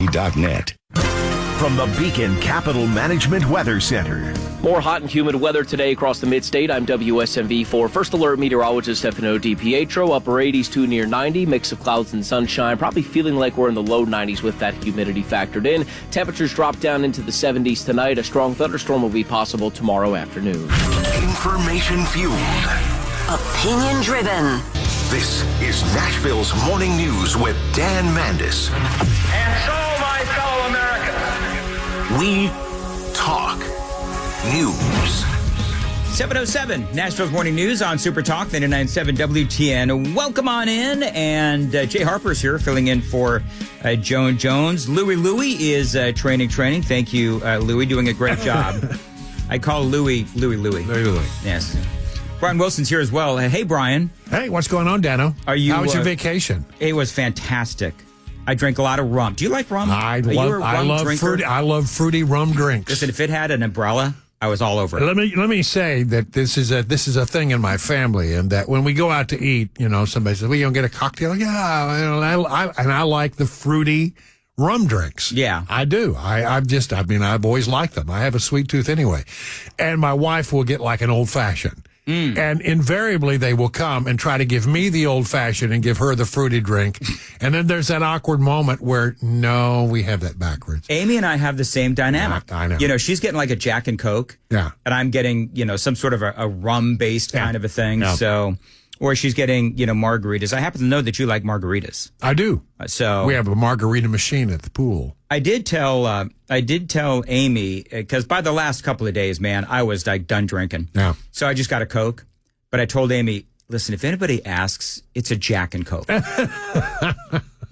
WSMV.net. From the Beacon Capital Management Weather Center. More hot and humid weather today across the mid-state. I'm WSMV4 First Alert meteorologist Stefano DiPietro. Upper 80s to near 90. Mix of clouds and sunshine. Probably feeling like we're in the low 90s with that humidity factored in. Temperatures drop down into the 70s tonight. A strong thunderstorm will be possible tomorrow afternoon. Information fueled. Opinion driven. This is Nashville's Morning News with Dan Mandis. And so, my fellow Americans, we talk news. 7:07, Nashville's Morning News on Super Talk 99.7 WTN. Welcome on in, and Jay Harper's here filling in for Joan Jones. Louie is training. Thank you, Louie, doing a great job. I call Louie. Yes. Brian Wilson's here as well. Hey, Brian. Hey, what's going on, Dano? How was your vacation? It was fantastic. I drank a lot of rum. Do you like rum? I love fruity rum drinks. Listen, if it had an umbrella, I was all over it. Let me say that this is a thing in my family, and that when we go out to eat, somebody says, "Well, you gonna get a cocktail?" Yeah, I like the fruity rum drinks. Yeah, I do. I've always liked them. I have a sweet tooth anyway, and my wife will get like an old fashioned. And invariably they will come and try to give me the old-fashioned and give her the fruity drink. And then there's that awkward moment where, no, we have that backwards. Amy and I have the same dynamic. Yeah, I know. She's getting like a Jack and Coke. Yeah. And I'm getting, some sort of a rum-based kind of a thing. Yeah. So, or she's getting, margaritas. I happen to know that you like margaritas. I do. So we have a margarita machine at the pool. I did tell Amy, because by the last couple of days, man, I was like done drinking. Yeah. So I just got a Coke, but I told Amy, listen, if anybody asks, it's a Jack and Coke.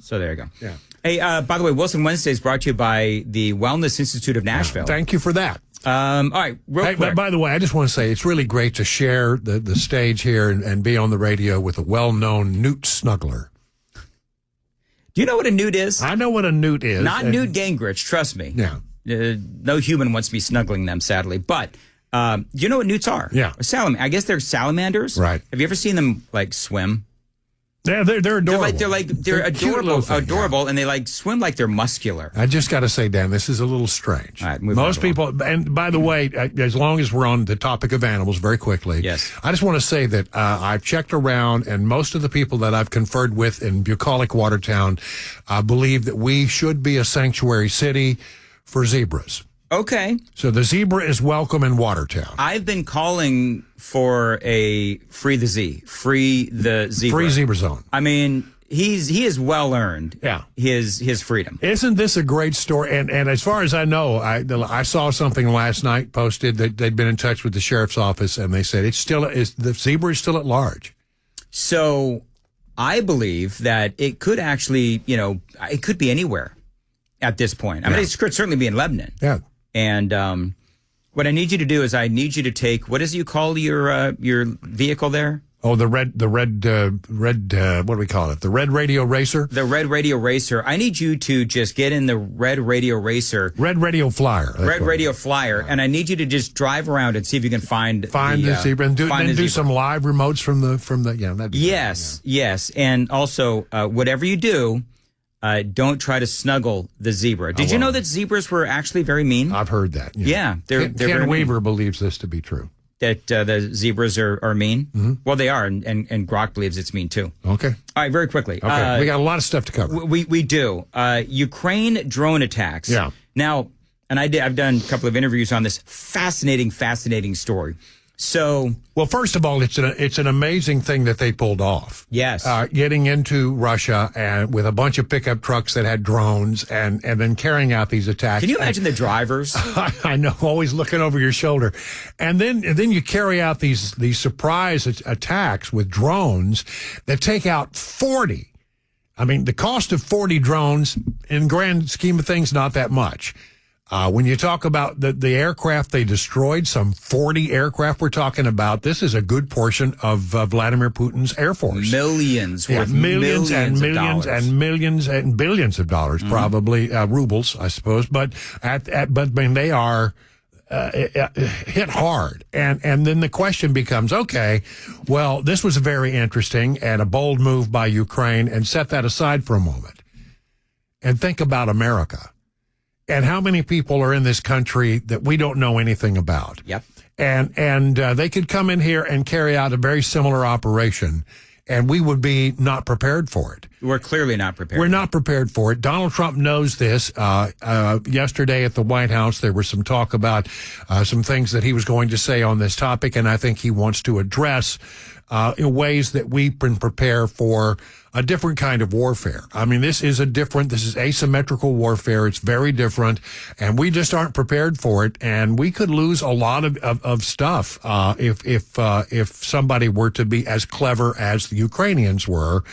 So there you go. Yeah. Hey, by the way, Wilson Wednesday is brought to you by the Wellness Institute of Nashville. Thank you for that. All right, real quick. By the way, I just want to say it's really great to share the stage here and be on the radio with a well-known newt snuggler. Do you know what a newt is? I know what a newt is. Not Newt Gingrich, trust me. Yeah. No human wants me snuggling them, sadly. But do you know what newts are? Yeah. I guess they're salamanders. Right. Have you ever seen them, swim? Yeah, they're adorable. They're adorable, and they swim like they're muscular. I just got to say, Dan, this is a little strange. All right, most people, and by the way, as long as we're on the topic of animals very quickly, yes, I just want to say that I've checked around, and most of the people that I've conferred with in bucolic Watertown believe that we should be a sanctuary city for zebras. Okay. So the zebra is welcome in Watertown. I've been calling for a free the zebra. Free zebra zone. I mean, he is well earned. Yeah. His freedom. Isn't this a great story? And as far as I know, I saw something last night posted that they'd been in touch with the sheriff's office, and they said the zebra is still at large. So I believe that it could actually, it could be anywhere at this point. I mean, it could certainly be in Lebanon. Yeah. And what I need you to do is I need you to take, what is it you call your vehicle there? Oh, the red, what do we call it? The Red Radio Racer? The Red Radio Racer. I need you to just get in the Red Radio Racer. Red Radio Flyer. Red Radio Flyer. And I need you to just drive around and see if you can find the zebra and do some live remotes from the that'd be yes. And also, whatever you do, don't try to snuggle the zebra. Did you know that zebras were actually very mean? I've heard that. Yeah. They're Ken Weaver believes this to be true. That the zebras are mean? Mm-hmm. Well, they are, and Grok believes it's mean, too. Okay. All right, very quickly. Okay, we got a lot of stuff to cover. We do. Ukraine drone attacks. Yeah. Now, and I've done a couple of interviews on this fascinating story. So, well, first of all, it's an amazing thing that they pulled off. Yes, getting into Russia and with a bunch of pickup trucks that had drones and then carrying out these attacks. Can you imagine the drivers? I know, always looking over your shoulder, and then you carry out these surprise attacks with drones that take out 40. I mean, the cost of 40 drones in grand scheme of things, not that much. When you talk about the aircraft they destroyed, some 40 aircraft we're talking about, this is a good portion of Vladimir Putin's Air Force. Millions and millions and millions and billions of dollars, probably rubles, I suppose. But they are hit hard. And then the question becomes, okay, well, this was very interesting and a bold move by Ukraine, and set that aside for a moment. and think about America and how many people are in this country that we don't know anything about. Yep. And they could come in here and carry out a very similar operation, and we would be not prepared for it. We're clearly not prepared. We're not prepared for it. Donald Trump knows this. Yesterday at the White House, there was some talk about some things that he was going to say on this topic, and I think he wants to address in ways that we can prepare for a different kind of warfare. I mean, this is asymmetrical warfare. It's very different, and we just aren't prepared for it. And we could lose a lot of stuff if somebody were to be as clever as the Ukrainians were,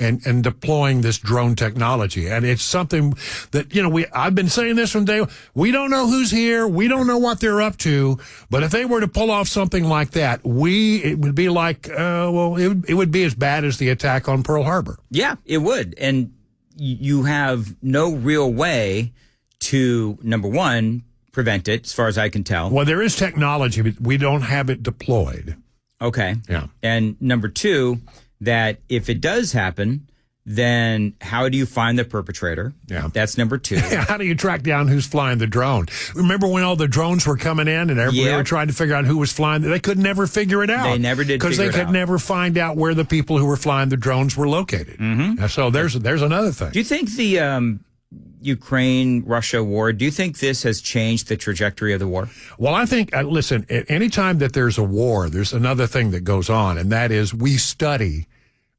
and deploying this drone technology. And it's something that I've been saying this from day one. We don't know who's here. We don't know what they're up to. But if they were to pull off something like that, it would be like it would be as bad as the attack on Pearl Harbor. Yeah, it would. And you have no real way to, number one, prevent it, as far as I can tell. Well, there is technology, but we don't have it deployed. Okay. Yeah. And number two, that if it does happen, then how do you find the perpetrator? Yeah. That's number two. How do you track down who's flying the drone? Remember when all the drones were coming in and everybody were trying to figure out who was flying? They could never figure it out. They never did, because they could never find out where the people who were flying the drones were located. Mm-hmm. So there's another thing. Do you think the Ukraine-Russia war, do you think this has changed the trajectory of the war? Well, I think, listen, anytime that there's a war, there's another thing that goes on, and that is we study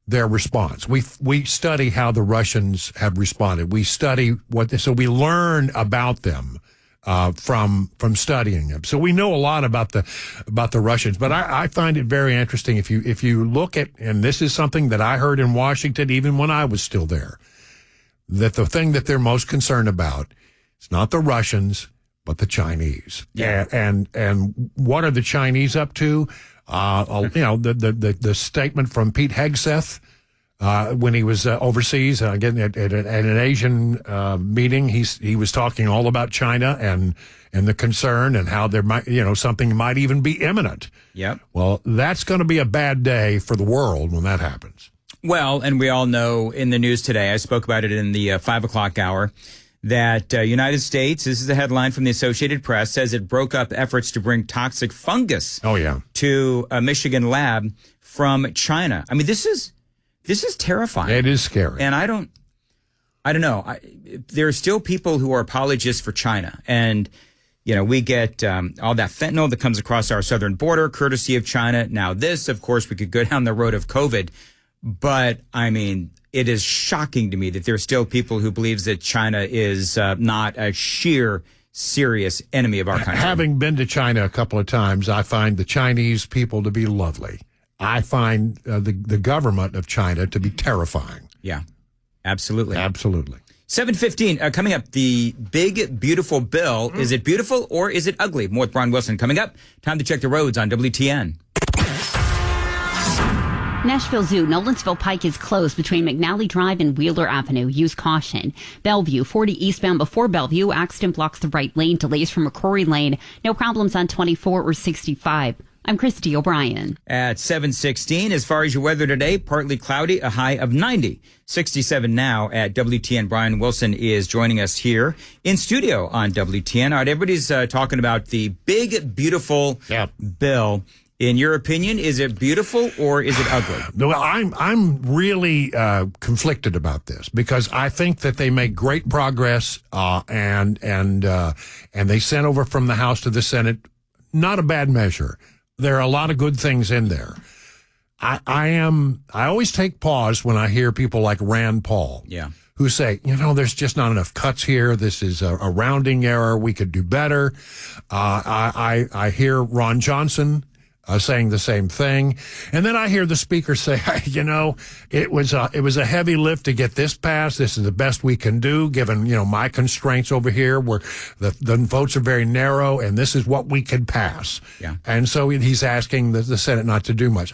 their response. We study how the Russians have responded. We study so we learn about them from studying them. So we know a lot about the Russians. But I find it very interesting if you look at, and this is something that I heard in Washington even when I was still there, that the thing that they're most concerned about is not the Russians but the Chinese. Yeah. And what are the Chinese up to? The statement from Pete Hegseth when he was overseas again at an Asian meeting, he was talking all about China and the concern and how there might something might even be imminent. Yep. Well, that's going to be a bad day for the world when that happens. Well, and we all know in the news today, I spoke about it in the 5 o'clock hour, that United States, this is a headline from the Associated Press, says it broke up efforts to bring toxic fungus to a Michigan lab from China. I mean, this is terrifying. It is scary. And I don't know. There are still people who are apologists for China. And, we get all that fentanyl that comes across our southern border, courtesy of China. Now this, of course, we could go down the road of COVID. But, I mean, it is shocking to me that there are still people who believes that China is not a sheer, serious enemy of our country. Having been to China a couple of times, I find the Chinese people to be lovely. I find the government of China to be terrifying. Yeah, absolutely. Absolutely. 7:15, coming up, the big, beautiful bill. Is it beautiful or is it ugly? More with Brian Wilson coming up. Time to check the roads on WTN. Nashville Zoo, Nolensville Pike is closed between McNally Drive and Wheeler Avenue. Use caution. Bellevue, 40 eastbound before Bellevue. Accident blocks the right lane. Delays from McCrory Lane. No problems on 24 or 65. I'm Christy O'Brien. At 7:16, as far as your weather today, partly cloudy, a high of 90. 67 now at WTN. Brian Wilson is joining us here in studio on WTN. All right, everybody's talking about the big, beautiful bill. In your opinion, is it beautiful or is it ugly? Well, I'm really conflicted about this because I think that they make great progress, and they sent over from the House to the Senate. Not a bad measure. There are a lot of good things in there. I always take pause when I hear people like Rand Paul, who say, there's just not enough cuts here. This is a rounding error. We could do better. I hear Ron Johnson saying the same thing. And then I hear the speaker say, it was a heavy lift to get this passed. This is the best we can do given, my constraints over here where the votes are very narrow and this is what we can pass. Yeah. And so he's asking the Senate not to do much.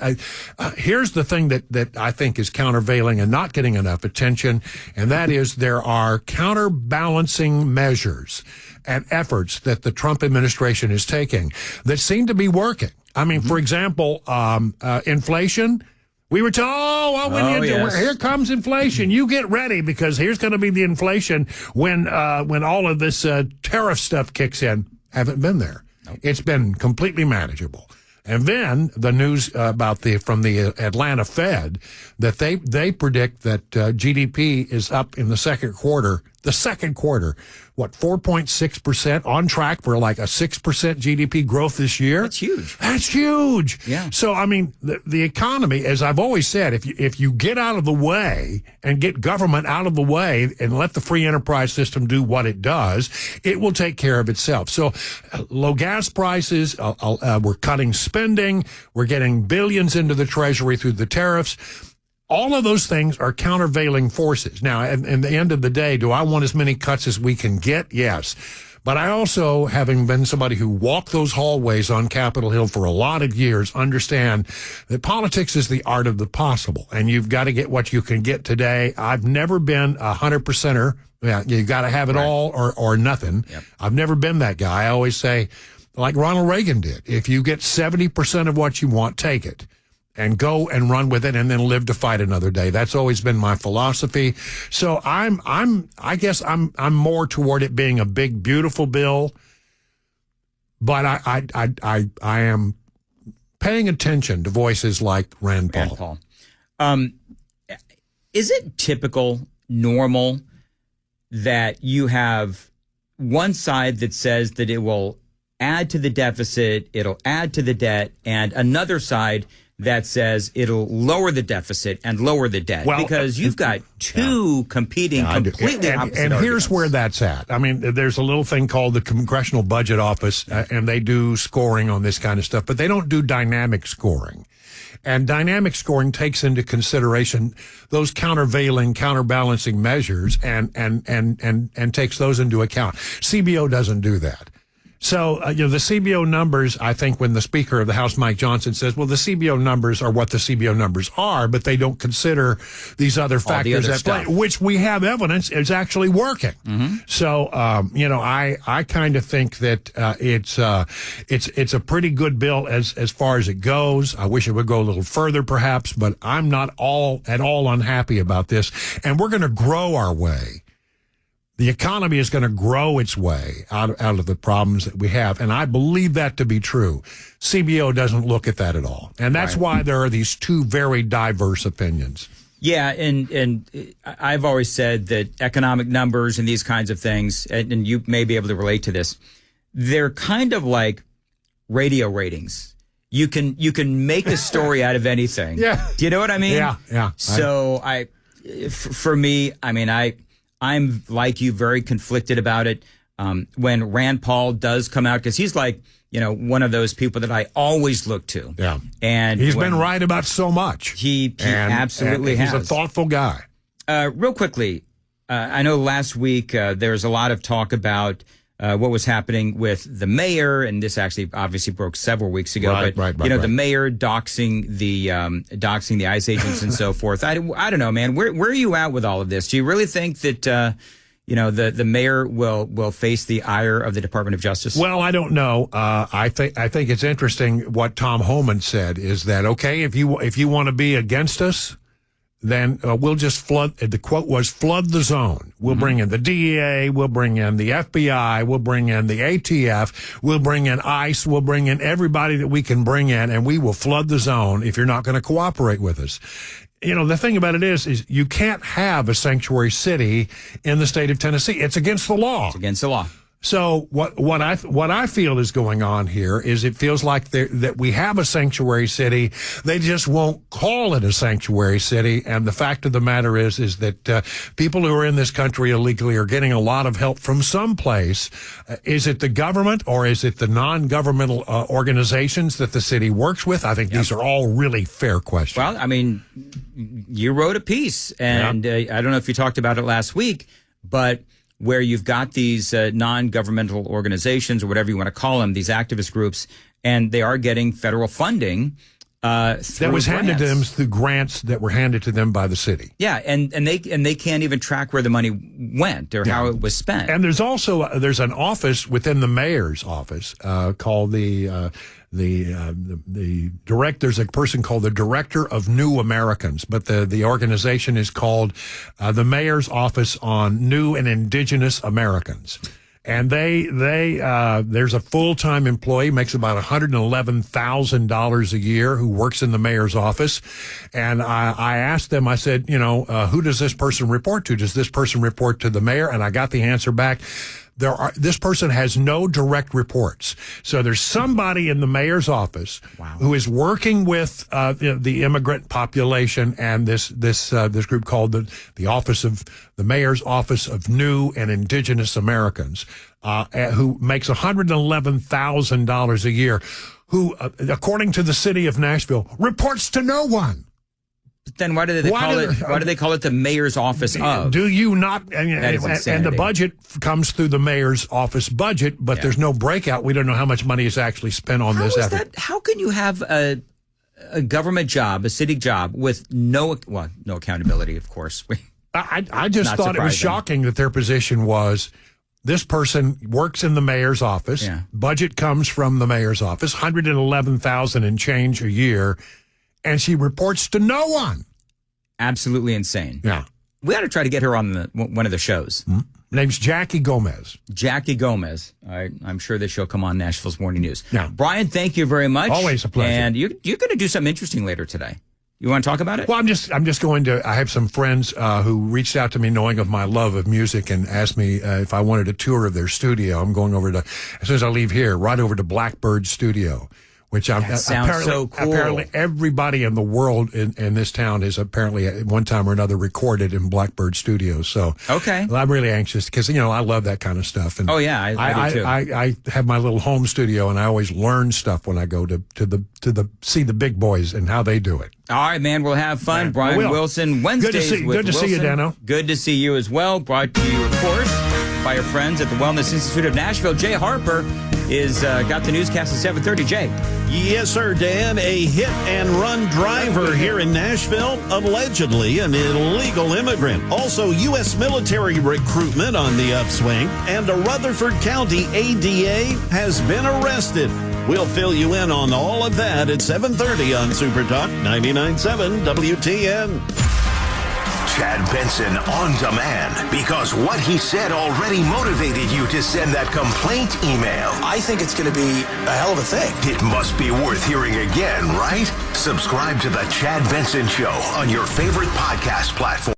Here's the thing that I think is countervailing and not getting enough attention. And that is there are counterbalancing measures and efforts that the Trump administration is taking that seem to be working. I mean, for example, inflation, We were told, here comes inflation. You get ready because here's going to be the inflation when all of this tariff stuff kicks in. Haven't been there. Nope. It's been completely manageable. And then the news from the Atlanta Fed that they predict that GDP is up in the second quarter. The second quarter, 4.6%, on track for like a 6% GDP growth this year. That's huge. That's huge. Yeah. So, I mean, the economy, as I've always said, if you get out of the way and get government out of the way and let the free enterprise system do what it does, it will take care of itself. So, low gas prices, we're cutting spending, we're getting billions into the Treasury through the tariffs. All of those things are countervailing forces. Now, at the end of the day, do I want as many cuts as we can get? Yes. But I also, having been somebody who walked those hallways on Capitol Hill for a lot of years, understand that politics is the art of the possible, and you've got to get what you can get today. I've never been 100%er. Yeah, you got to have it all or nothing. Yep. I've never been that guy. I always say, like Ronald Reagan did, if you get 70% of what you want, take it. And go and run with it and then live to fight another day. That's always been my philosophy. So I guess I'm more toward it being a big, beautiful bill. But I am paying attention to voices like Rand Paul. Is it typical, normal, that you have one side that says that it will add to the deficit, it'll add to the debt, and another side that says it'll lower the deficit and lower the debt? Well, because you've got two competing, completely opposite and here's arguments. where that's at. I mean, there's a little thing called the Congressional Budget Office, and they do scoring on this kind of stuff, but they don't do dynamic scoring. And dynamic scoring takes into consideration those counterbalancing measures and takes those into account. CBO doesn't do that. So, the CBO numbers, I think when the Speaker of the House, Mike Johnson, says, well, the CBO numbers are what the CBO numbers are, but they don't consider these other factors at play, which we have evidence is actually working. Mm-hmm. So, I kind of think that it's a pretty good bill as far as it goes. I wish it would go a little further, perhaps, but I'm not at all unhappy about this. And we're going to grow our way. The economy is going to grow its way out of the problems that we have, and I believe that to be true. CBO doesn't look at that at all, and that's why there are these two very diverse opinions. Yeah, and I've always said that economic numbers and these kinds of things, and you may be able to relate to this, they're kind of like radio ratings. You can make a story out of anything. Yeah. Do you know what I mean? Yeah. So for me, I mean, I'm like you, very conflicted about it. When Rand Paul does come out, because he's like, one of those people that I always look to. Yeah. And he's been right about so much. He absolutely has. He's a thoughtful guy. Real quickly, I know last week there was a lot of talk about what was happening with the mayor, and this actually obviously broke several weeks ago. Right, the mayor doxing the ICE agents and so forth. I don't know, man. Where are you at with all of this? Do you really think that the mayor will face the ire of the Department of Justice? Well, I don't know. I think it's interesting what Tom Homan said is that, okay, if you want to be against us, then we'll just flood. The quote was, flood the zone. We'll bring in the DEA. We'll bring in the FBI. We'll bring in the ATF. We'll bring in ICE. We'll bring in everybody that we can bring in, and we will flood the zone if you're not going to cooperate with us. The thing about it is you can't have a sanctuary city in the state of Tennessee. It's against the law. It's against the law. So what I feel is going on here is it feels like that we have a sanctuary city. They just won't call it a sanctuary city. And the fact of the matter is that people who are in this country illegally are getting a lot of help from someplace. Is it the government or is it the non-governmental organizations that the city works with? I think these are all really fair questions. Well, I mean, you wrote a piece, and I don't know if you talked about it last week, but where you've got these non-governmental organizations or whatever you want to call them, these activist groups, and they are getting federal funding that was handed to them through grants that were handed to them by the city. Yeah, and they can't even track where the money went or how it was spent. And there's also there's an office within the mayor's office called the direct. There's a person called the Director of New Americans, but the organization is called the Mayor's Office on New and Indigenous Americans. And there's a full-time employee, makes about $111,000 a year, who works in the mayor's office. And I asked them, I said, who does this person report to? Does this person report to the mayor? And I got the answer back. This person has no direct reports. So there's somebody in the mayor's office who is working with the immigrant population and this group called the Office of the Mayor's Office of New and Indigenous Americans, who makes $111,000 a year, who, according to the city of Nashville, reports to no one. But then why do they call it the mayor's office of? Do you not? And the budget comes through the mayor's office budget, but there's no breakout. We don't know how much money is actually spent on this effort. How can you have a government job, a city job, with no accountability, of course? I just thought it was shocking that their position was, this person works in the mayor's office. Yeah. Budget comes from the mayor's office, $111,000 and change a year. And she reports to no one. Absolutely insane. Yeah. We ought to try to get her on one of the shows. Mm-hmm. Name's Jackie Gomez. Jackie Gomez. All right. I'm sure that she'll come on Nashville's Morning News. Yeah. Brian, thank you very much. Always a pleasure. And you're going to do something interesting later today. You want to talk about it? Well, I'm just going to. I have some friends who reached out to me, knowing of my love of music, and asked me if I wanted a tour of their studio. I'm going over to, as soon as I leave here, right over to Blackbird Studio, which sounds so cool. Apparently everybody in the world in this town has apparently at one time or another recorded in Blackbird Studios. So I'm really anxious because I love that kind of stuff. And I do too. I have my little home studio, and I always learn stuff when I go to see the big boys and how they do it. All right, man. We'll have fun. Brian Wilson, Wednesdays Good to see you, Dano. Good to see you as well. Brought to you, of course, by our friends at the Wellness Institute of Nashville. Jay Harper is got the newscast at 7:30. Jay. Yes, sir, Dan. A hit-and-run driver here in Nashville, allegedly an illegal immigrant. Also, U.S. military recruitment on the upswing. And a Rutherford County ADA has been arrested. We'll fill you in on all of that at 7:30 on Super Talk 99.7 WTN. Chad Benson on demand, because what he said already motivated you to send that complaint email. I think it's going to be a hell of a thing. It must be worth hearing again, right? Subscribe to the Chad Benson Show on your favorite podcast platform.